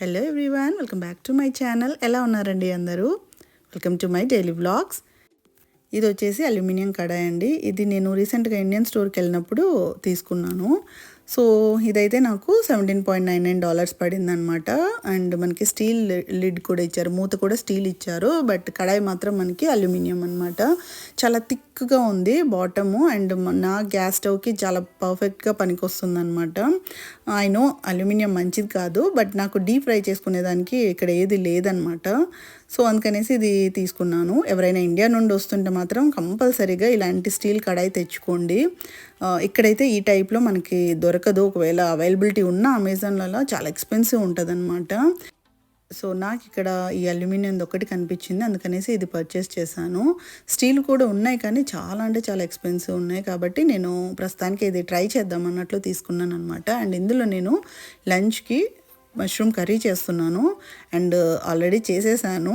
Hello everyone, welcome back to my channel. ఎలా ఉన్నారండి అందరూ? Welcome to my daily vlogs. ఇది వచ్చేసి అల్యూమినియం కడాయి అండి. ఇది నేను రీసెంట్గా ఇండియన్ స్టోర్కి వెళ్ళినప్పుడు తీసుకున్నాను. సో ఇదైతే నాకు $17.99 పడిందనమాట. అండ్ మనకి స్టీల్ లిడ్ కూడా ఇచ్చారు, మూత కూడా స్టీల్ ఇచ్చారు. బట్ కడాయి మాత్రం మనకి అల్యూమినియం అనమాట. చాలా థిక్గా ఉంది బాటము. అండ్ నా గ్యాస్ స్టవ్కి చాలా పర్ఫెక్ట్గా పనికొస్తుంది అనమాట. ఐ నో అల్యూమినియం మంచిది కాదు, బట్ నాకు డీప్ ఫ్రై చేసుకునేదానికి ఇక్కడ ఏది లేదనమాట. సో అందుకనేసి ఇది తీసుకున్నాను. ఎవరైనా ఇండియా నుండి వస్తుంటే మాత్రం కంపల్సరీగా ఇలాంటి స్టీల్ కడాయి తెచ్చుకోండి. ఇక్కడైతే ఈ టైప్లో మనకి దొరకదు. ఒకవేళ అవైలబిలిటీ ఉన్న అమెజాన్లలో చాలా ఎక్స్పెన్సివ్ ఉంటుంది అనమాట. సో నాకు ఇక్కడ ఈ అల్యూమినియం ఒకటి కనిపించింది, అందుకనేసి ఇది పర్చేస్ చేశాను. స్టీల్ కూడా ఉన్నాయి కానీ చాలా అంటే చాలా ఎక్స్పెన్సివ్ ఉన్నాయి. కాబట్టి నేను ప్రస్తుతానికి ఇది ట్రై చేద్దాం అన్నట్లు తీసుకున్నాను అనమాట. అండ్ ఇందులో నేను లంచ్కి మష్రూమ్ కర్రీ చేస్తున్నాను. అండ్ ఆల్రెడీ చేసేసాను.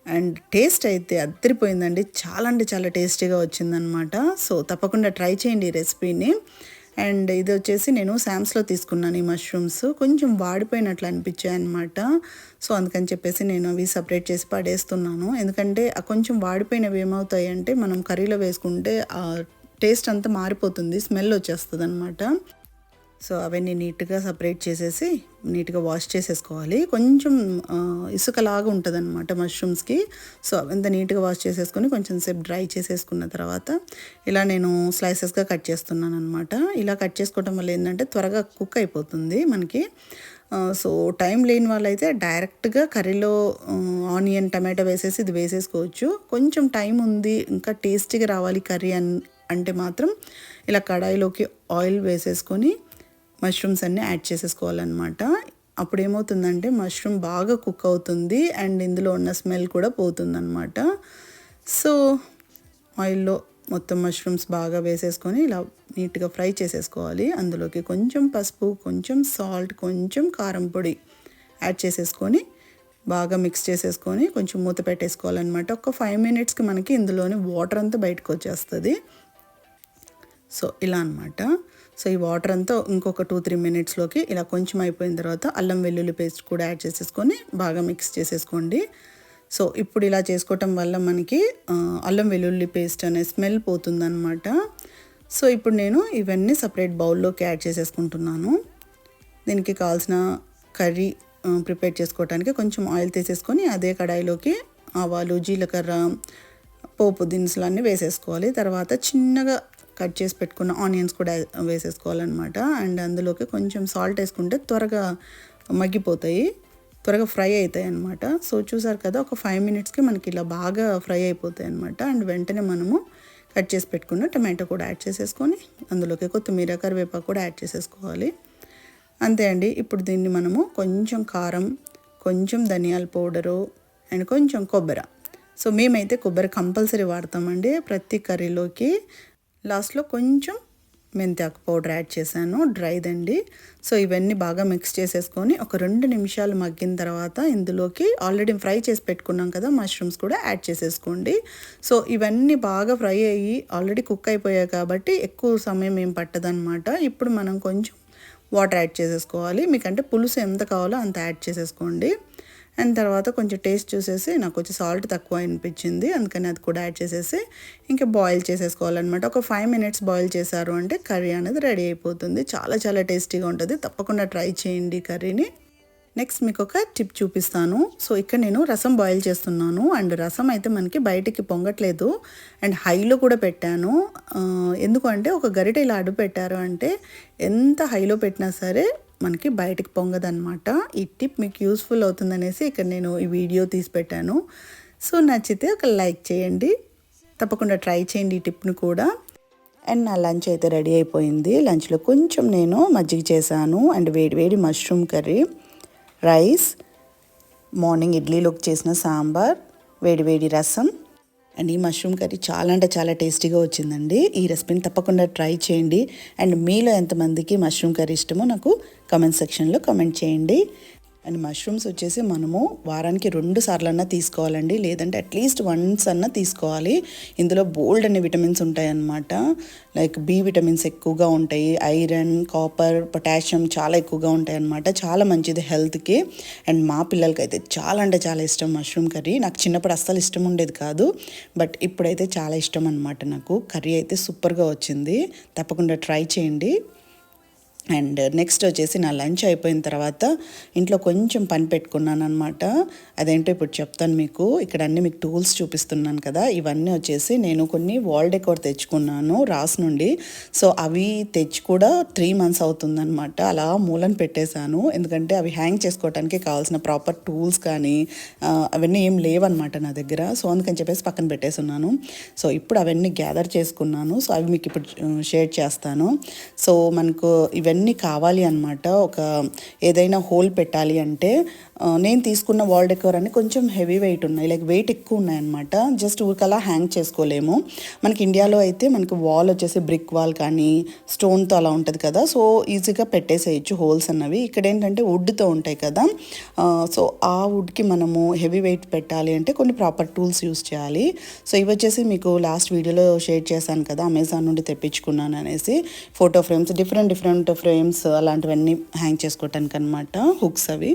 అండ్ టేస్ట్ అయితే అద్దరిపోయిందండి. చాలా అంటే చాలా టేస్టీగా వచ్చిందనమాట. సో తప్పకుండా ట్రై చేయండి ఈ రెసిపీని. అండ్ ఇది వచ్చేసి నేను శామ్స్లో తీసుకున్నాను. ఈ మష్రూమ్స్ కొంచెం వాడిపోయినట్లు అనిపించాయి అనమాట. సో అందుకని చెప్పేసి నేను అవి సపరేట్ చేసి పడేస్తున్నాను. ఎందుకంటే కొంచెం వాడిపోయినవి ఏమవుతాయి అంటే మనం కర్రీలో వేసుకుంటే ఆ టేస్ట్ అంతా మారిపోతుంది, స్మెల్ వచ్చేస్తుంది అనమాట. సో అవన్నీ నీట్గా సపరేట్ చేసేసి నీట్గా వాష్ చేసేసుకోవాలి. కొంచెం ఇసుకలాగా ఉంటుంది అనమాట మష్రూమ్స్కి. సో అవంతా నీట్గా వాష్ చేసేసుకొని కొంచెం సేపు డ్రై చేసేసుకున్న తర్వాత ఇలా నేను స్లైసెస్గా కట్ చేస్తున్నాను అనమాట. ఇలా కట్ చేసుకోవడం వల్ల ఏంటంటే త్వరగా కుక్ అయిపోతుంది మనకి. సో టైం లేని వాళ్ళైతే డైరెక్ట్గా కర్రీలో ఆనియన్ టమాటో వేసేసి ఇది వేసేసుకోవచ్చు. కొంచెం టైం ఉంది, ఇంకా టేస్టీగా రావాలి కర్రీ అంటే మాత్రం ఇలా కడాయిలోకి ఆయిల్ వేసేసుకొని మష్రూమ్స్ అన్నీ యాడ్ చేసేసుకోవాలన్నమాట. అప్పుడు ఏమవుతుందంటే మష్రూమ్ బాగా కుక్ అవుతుంది అండ్ ఇందులో ఉన్న స్మెల్ కూడా పోతుందన్నమాట. సో ఆయిల్లో మొత్తం మష్రూమ్స్ బాగా వేసేసుకొని ఇలా నీట్గా ఫ్రై చేసేసుకోవాలి. అందులోకి కొంచెం పసుపు, కొంచెం సాల్ట్, కొంచెం కారం పొడి యాడ్ చేసేసుకొని బాగా మిక్స్ చేసేసుకొని కొంచెం మూత పెట్టేసుకోవాలన్నమాట. ఒక 5 మినిట్స్కి మనకి ఇందులోని వాటర్ అంతా బయటకు వచ్చేస్తుంది. సో ఇలా అనమాట. సో ఈ వాటర్ అంతా ఇంకొక 2-3 మినిట్స్లోకి ఇలా కొంచెం అయిపోయిన తర్వాత అల్లం వెల్లుల్లి పేస్ట్ కూడా యాడ్ చేసేసుకొని బాగా మిక్స్ చేసేసుకోండి. సో ఇప్పుడు ఇలా చేసుకోవటం వల్ల మనకి అల్లం వెల్లుల్లి పేస్ట్ అనే స్మెల్ పోతుందన్నమాట. సో ఇప్పుడు నేను ఇవన్నీ సపరేట్ బౌల్లోకి యాడ్ చేసేసుకుంటున్నాను. దీనికి కావాల్సిన కర్రీ ప్రిపేర్ చేసుకోవడానికి కొంచెం ఆయిల్ తీసేసుకొని అదే కడాయిలోకి ఆవాలు, జీలకర్ర, పోపు దినుసులు అన్నీ వేసేసుకోవాలి. తర్వాత చిన్నగా కట్ చేసి పెట్టుకున్న ఆనియన్స్ కూడా వేసేసుకోవాలన్నమాట. అండ్ అందులోకి కొంచెం సాల్ట్ వేసుకుంటే త్వరగా మగ్గిపోతాయి, త్వరగా ఫ్రై అవుతాయి అన్నమాట. సో చూసారు కదా, ఒక 5 మినిట్స్కి మనకి ఇలా బాగా ఫ్రై అయిపోతాయి అన్నమాట. అండ్ వెంటనే మనము కట్ చేసి పెట్టుకున్న టమాటో కూడా యాడ్ చేసేసుకొని అందులోకి కొత్తిమీర, కరివేపాకు కూడా యాడ్ చేసేసుకోవాలి. అంతే అండి. ఇప్పుడు దీన్ని మనము కొంచెం కారం, కొంచెం ధనియాల పౌడరు అండ్ కొంచెం కొబ్బరి. సో మేమైతే కొబ్బరి కంపల్సరీ వాడతామండి ప్రతి కర్రీలోకి. లాస్ట్లో కొంచెం మెంతాకు పౌడర్ యాడ్ చేశాను, డ్రైదండి. సో ఇవన్నీ బాగా మిక్స్ చేసేసుకొని ఒక 2 నిమిషాలు మగ్గిన తర్వాత ఇందులోకి ఆల్రెడీ ఫ్రై చేసి పెట్టుకున్నాం కదా మష్రూమ్స్ కూడా యాడ్ చేసేసుకోండి. సో ఇవన్నీ బాగా ఫ్రై అయ్యి ఆల్రెడీ కుక్ అయిపోయాయి కాబట్టి ఎక్కువ సమయం ఏం పట్టదనమాట. ఇప్పుడు మనం కొంచెం వాటర్ యాడ్ చేసేసుకోవాలి. మీకంటే పులుసు ఎంత కావాలో అంత యాడ్ చేసేసుకోండి. అండ్ తర్వాత కొంచెం టేస్ట్ చూసేసి నాకు కొంచెం సాల్ట్ తక్కువ అనిపించింది, అందుకని అది కూడా యాడ్ చేసేసి ఇంకా బాయిల్ చేసేసుకోవాలన్నమాట. ఒక 5 మినిట్స్ బాయిల్ చేశారు అంటే కర్రీ అనేది రెడీ అయిపోతుంది. చాలా చాలా టేస్టీగా ఉంటుంది. తప్పకుండా ట్రై చేయండి కర్రీని. నెక్స్ట్ మీకు ఒక టిప్ చూపిస్తాను. సో ఇక్కడ నేను రసం బాయిల్ చేస్తున్నాను. అండ్ రసం అయితే మనకి బయటికి పొంగట్లేదు అండ్ హైలో కూడా పెట్టాను. ఎందుకంటే ఒక గరిటె ఇలా అడ్డు పెట్టారు అంటే ఎంత హైలో పెట్టినా సరే మనకి బయటికి పొంగదనమాట. ఈ టిప్ మీకు యూస్ఫుల్ అవుతుందనేసి ఇక్కడ నేను ఈ వీడియో తీసి పెట్టాను. సో నచ్చితే ఒక లైక్ చేయండి, తప్పకుండా ట్రై చేయండి ఈ టిప్ని కూడా. అండ్ నా లంచ్ అయితే రెడీ అయిపోయింది. లంచ్లో కొంచెం నేను మజ్జిగ చేశాను అండ్ వేడి మష్రూమ్ కర్రీ, రైస్, మార్నింగ్ ఇడ్లీలోకి చేసిన సాంబార్, వేడి రసం అండ్ ఈ మష్రూమ్ కర్రీ చాలా అంటే చాలా టేస్టీగా వచ్చిందండి. ఈ రెసిపీని తప్పకుండా ట్రై చేయండి. అండ్ మీలో ఎంతమందికి మష్రూమ్ కర్రీ ఇష్టమో నాకు కమెంట్ సెక్షన్లో కమెంట్ చేయండి. అండ్ మష్రూమ్స్ వచ్చేసి మనము వారానికి 2 సార్లన్నా తీసుకోవాలండి, లేదంటే అట్లీస్ట్ వన్స్ అన్నా తీసుకోవాలి. ఇందులో బోల్డ్ అనే విటమిన్స్ ఉంటాయన్నమాట. లైక్ బి విటమిన్స్ ఎక్కువగా ఉంటాయి, ఐరన్, కాపర్, పొటాషియం చాలా ఎక్కువగా ఉంటాయి అన్నమాట. చాలా మంచిది హెల్త్కి. అండ్ మా పిల్లలకి అయితే చాలా అంటే చాలా ఇష్టం మష్రూమ్ కర్రీ. నాకు చిన్నప్పుడు అస్సలు ఇష్టం ఉండేది కాదు, బట్ ఇప్పుడైతే చాలా ఇష్టం అనమాట. నాకు కర్రీ అయితే సూపర్గా వచ్చింది, తప్పకుండా ట్రై చేయండి. అండ్ నెక్స్ట్ వచ్చేసి నా లంచ్ అయిపోయిన తర్వాత ఇంట్లో కొంచెం పని పెట్టుకున్నాను అనమాట. అదేంటో ఇప్పుడు చెప్తాను మీకు. ఇక్కడ అన్ని మీకు టూల్స్ చూపిస్తున్నాను కదా, ఇవన్నీ వచ్చేసి నేను కొన్ని వాల్ డెకోర్ తెచ్చుకున్నాను రాస్ నుండి. సో అవి తెచ్చి కూడా 3 months అవుతుందన్నమాట. అలా మూలన పెట్టేశాను, ఎందుకంటే అవి హ్యాంగ్ చేసుకోవడానికి కావాల్సిన ప్రాపర్ టూల్స్ కానీ అవన్నీ ఏం లేవన్నమాట నా దగ్గర. సో అందుకని చెప్పేసి పక్కన పెట్టేస్తున్నాను. సో ఇప్పుడు అవన్నీ గ్యాదర్ చేసుకున్నాను. సో అవి మీకు ఇప్పుడు షేర్ చేస్తాను. సో మనకు ఇవన్నీ కావాలి అన్నమాట. ఒక ఏదైనా హోల్ పెట్టాలి అంటే నేను తీసుకున్న వాల్ డెకోర్ అని కొంచెం హెవీ వెయిట్ ఉన్నాయి, లైక్ వెయిట్ ఎక్కువ ఉన్నాయన్నమాట. జస్ట్ ఊరికలా హ్యాంగ్ చేసుకోలేము. మనకి ఇండియాలో అయితే మనకి వాల్ వచ్చేసి బ్రిక్ వాల్ కానీ స్టోన్తో అలా ఉంటుంది కదా, సో ఈజీగా పెట్టేసేయచ్చు హోల్స్ అన్నవి. ఇక్కడ ఏంటంటే వుడ్తో ఉంటాయి కదా, సో ఆ వుడ్కి మనము హెవీ వెయిట్ పెట్టాలి అంటే కొన్ని ప్రాపర్ టూల్స్ యూస్ చేయాలి. సో ఇవి వచ్చేసి మీకు లాస్ట్ వీడియోలో షేర్ చేశాను కదా, అమెజాన్ నుండి తెప్పించుకున్నాను అనేసి. ఫోటో ఫ్రేమ్స్, డిఫరెంట్ ఫ్రేమ్స్ అలాంటివన్నీ హ్యాంగ్ చేసుకోవటానికి అనమాట, హుక్స్ అవి.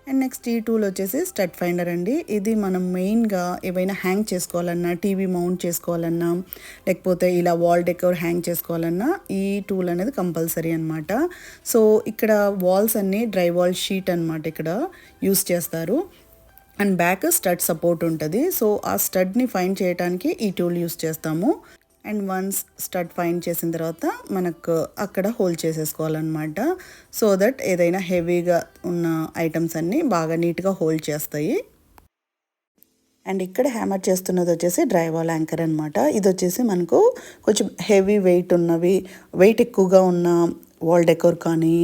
అండ్ నెక్స్ట్ ఈ టూల్ వచ్చేసి స్టడ్ ఫైండర్ అండి. ఇది మనం మెయిన్గా ఏవైనా హ్యాంగ్ చేసుకోవాలన్నా, టీవీ మౌంట్ చేసుకోవాలన్నా, లేకపోతే ఇలా వాల్ డెకోర్ హ్యాంగ్ చేసుకోవాలన్నా ఈ టూల్ అనేది కంపల్సరీ అనమాట. సో ఇక్కడ వాల్స్ అన్నీ డ్రై వాల్ షీట్ అనమాట ఇక్కడ యూస్ చేస్తారు. అండ్ బ్యాక్ స్టడ్ సపోర్ట్ ఉంటుంది. సో ఆ స్టడ్ని ఫైండ్ చేయడానికి ఈ టూల్ యూస్ చేస్తాము. అండ్ వన్స్ స్టడ్ ఫైండ్ చేసిన తర్వాత మనకు అక్కడ హోల్డ్ చేసేసుకోవాలన్నమాట. సో దట్ ఏదైనా హెవీగా ఉన్న ఐటమ్స్ అన్నీ బాగా నీట్గా హోల్డ్ చేస్తాయి. అండ్ ఇక్కడ హ్యామర్ చేస్తున్నది వచ్చేసి డ్రై వాల్ యాంకర్ అనమాట. ఇది వచ్చేసి మనకు కొంచెం హెవీ వెయిట్ ఉన్నవి, వెయిట్ ఎక్కువగా ఉన్న వాల్ డెకోర్ కానీ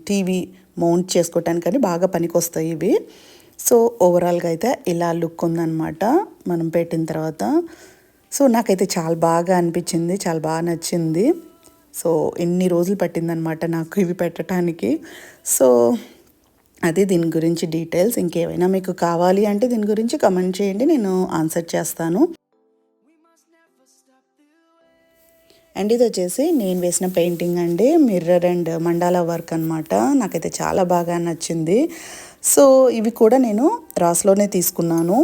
టీవీ మౌంట్ చేసుకోవటానికి కానీ బాగా పనికొస్తాయి ఇవి. సో ఓవరాల్గా అయితే ఇలా లుక్ ఉందన్నమాట మనం పెట్టిన తర్వాత. సో నాకైతే చాలా బాగా అనిపించింది, చాలా బాగా నచ్చింది. సో ఎన్ని రోజులు పట్టిందనమాట నాకు ఇవి పెట్టడానికి. సో అది దీని గురించి డీటెయిల్స్. ఇంకేమైనా మీకు కావాలి అంటే దీని గురించి కమెంట్ చేయండి, నేను ఆన్సర్ చేస్తాను. అండ్ ఇది వచ్చేసి నేను వేసిన పెయింటింగ్ అండి, మిర్రర్ అండ్ మండాలా వర్క్ అనమాట. నాకైతే చాలా బాగా నచ్చింది. సో ఇవి కూడా నేను రాస్లోనే తీసుకున్నాను.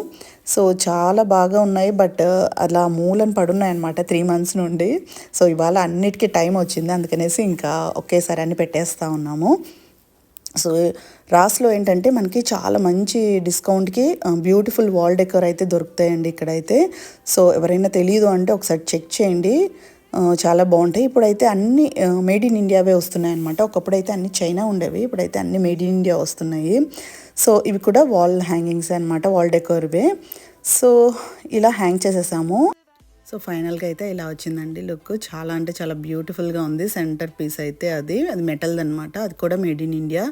సో చాలా బాగా ఉన్నాయి, బట్ అలా మూలను పడున్నాయి అనమాట 3 months నుండి. సో ఇవాళ అన్నిటికీ టైం వచ్చింది, అందుకనేసి ఇంకా ఒకేసారి అన్ని పెట్టేస్తూ ఉన్నాము. సో రాస్లో ఏంటంటే మనకి చాలా మంచి డిస్కౌంట్కి బ్యూటిఫుల్ వాల్ డెకోర్ అయితే దొరుకుతాయండి ఇక్కడైతే. సో ఎవరైనా తెలియదు అంటే ఒకసారి చెక్ చేయండి, చాలా బాగుంటాయి. ఇప్పుడైతే అన్ని మేడ్ ఇన్ ఇండియావే వస్తున్నాయి అనమాట. ఒకప్పుడైతే అన్ని చైనా ఉండేవి, ఇప్పుడైతే అన్ని మేడ్ ఇన్ ఇండియా వస్తున్నాయి. సో ఇవి కూడా వాల్ హ్యాంగింగ్స్ అనమాట, వాల్ డెకోర్వే. సో ఇలా హ్యాంగ్ చేసేసాము. సో ఫైనల్గా అయితే ఇలా వచ్చిందండి లుక్. చాలా అంటే చాలా బ్యూటిఫుల్గా ఉంది. సెంటర్ పీస్ అయితే అది మెటల్ది అనమాట, అది కూడా మేడ్ ఇన్ ఇండియా.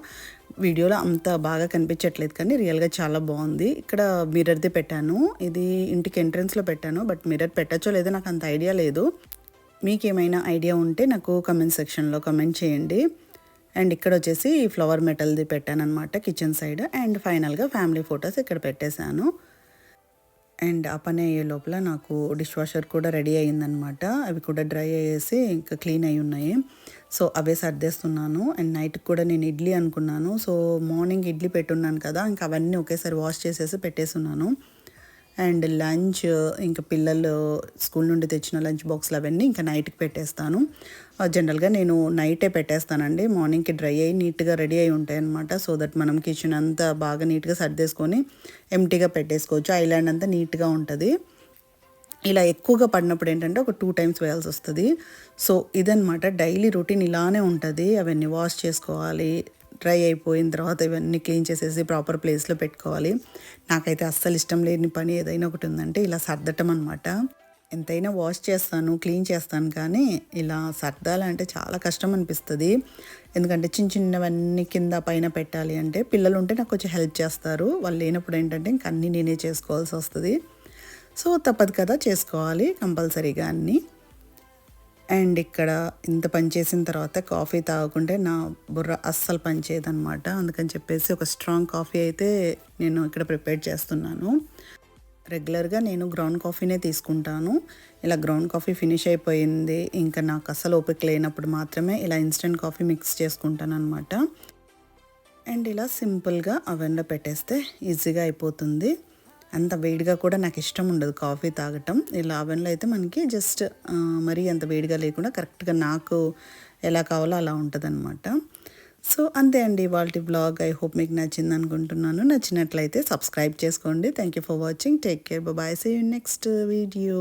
వీడియోలో అంత బాగా కనిపించట్లేదు కానీ రియల్గా చాలా బాగుంది. ఇక్కడ మిర్రర్ది పెట్టాను, ఇది ఇంటికి ఎంట్రన్స్లో పెట్టాను, బట్ మిర్రర్ పెట్టచ్చో లేదో నాకు అంత ఐడియా లేదు. మీకేమైనా ఐడియా ఉంటే నాకు కమెంట్ సెక్షన్లో కమెంట్ చేయండి. అండ్ ఇక్కడ వచ్చేసి ఫ్లవర్ మెటల్ది పెట్టాను అనమాట కిచెన్ సైడ్. అండ్ ఫైనల్గా ఫ్యామిలీ ఫొటోస్ ఇక్కడ పెట్టేశాను. అండ్ ఆ పని అయ్యే లోపల నాకు డిష్ వాషర్ కూడా రెడీ అయ్యిందనమాట. అవి కూడా డ్రై అయ్యేసి ఇంకా క్లీన్ అయి ఉన్నాయి. So away సర్దేస్తున్నాను. అండ్ నైట్కి కూడా నేను ఇడ్లీ అనుకున్నాను. సో మార్నింగ్ ఇడ్లీ పెట్టున్నాను కదా, ఇంకా అవన్నీ ఒకేసారి వాష్ చేసేసి పెట్టేస్తున్నాను. అండ్ లంచ్ ఇంకా పిల్లలు స్కూల్ నుండి తెచ్చిన లంచ్ బాక్స్లు అవన్నీ ఇంకా నైట్కి పెట్టేస్తాను. జనరల్గా నేను నైటే పెట్టేస్తానండి, మార్నింగ్కి డ్రై అయ్యి నీట్గా రెడీ అయి ఉంటాయి అనమాట. సో దట్ మనం కిచెన్ అంతా బాగా నీట్గా సర్దేసుకొని ఎంటీగా పెట్టేసుకోవచ్చు. ఐలాండ్ అంతా నీట్గా ఉంటుంది. ఇలా ఎక్కువగా పడినప్పుడు ఏంటంటే ఒక 2 times వేయాల్సి వస్తుంది. సో ఇదనమాట డైలీ రొటీన్ ఇలానే ఉంటుంది. అవన్నీ వాష్ చేసుకోవాలి, డ్రై అయిపోయిన తర్వాత ఇవన్నీ క్లీన్ చేసేసి ప్రాపర్ ప్లేస్లో పెట్టుకోవాలి. నాకైతే అస్సలు ఇష్టం లేని పని ఏదైనా ఒకటి ఉందంటే ఇలా సర్దటం అనమాట. ఎంతైనా వాష్ చేస్తాను, క్లీన్ చేస్తాను, కానీ ఇలా సర్దాలంటే చాలా కష్టం అనిపిస్తుంది. ఎందుకంటే చిన్నవన్నీ కింద పైన పెట్టాలి అంటే పిల్లలు ఉంటే నాకు కొంచెం హెల్ప్ చేస్తారు. వాళ్ళు లేనప్పుడు ఏంటంటే ఇంక అన్నీ నేనే చేసుకోవాల్సి వస్తుంది. సో తప్పదు కదా, చేసుకోవాలి కంపల్సరీగా అన్నీ. అండ్ ఇక్కడ ఇంత పని చేసిన తర్వాత కాఫీ తాగకుంటే నా బుర్ర అస్సలు పని చేయదనమాట. అందుకని చెప్పేసి ఒక స్ట్రాంగ్ కాఫీ అయితే నేను ఇక్కడ ప్రిపేర్ చేస్తున్నాను. రెగ్యులర్గా నేను గ్రౌండ్ కాఫీనే తీసుకుంటాను. ఇలా గ్రౌండ్ కాఫీ ఫినిష్ అయిపోయింది, ఇంకా నాకు అస్సలు ఓపిక లేనప్పుడు మాత్రమే ఇలా ఇన్స్టెంట్ కాఫీ మిక్స్ చేసుకుంటాను అనమాట. అండ్ ఇలా సింపుల్గా అవెన్లో పెట్టేస్తే ఈజీగా అయిపోతుంది. అంత వేడిగా కూడా నాకు ఇష్టం ఉండదు కాఫీ తాగటం. ఇలా అవెన్లో అయితే మనకి జస్ట్ మరీ అంత వేడిగా లేకుండా కరెక్ట్గా నాకు ఎలా కావాలో అలా ఉంటుందన్నమాట. సో అంతే అండి ఇవాల్టి వ్లాగ్. ఐ హోప్ మీకు నచ్చింది అనుకుంటున్నాను. నచ్చినట్లయితే సబ్స్క్రైబ్ చేసుకోండి. Thank you for watching. Take care. Bye. See you next video.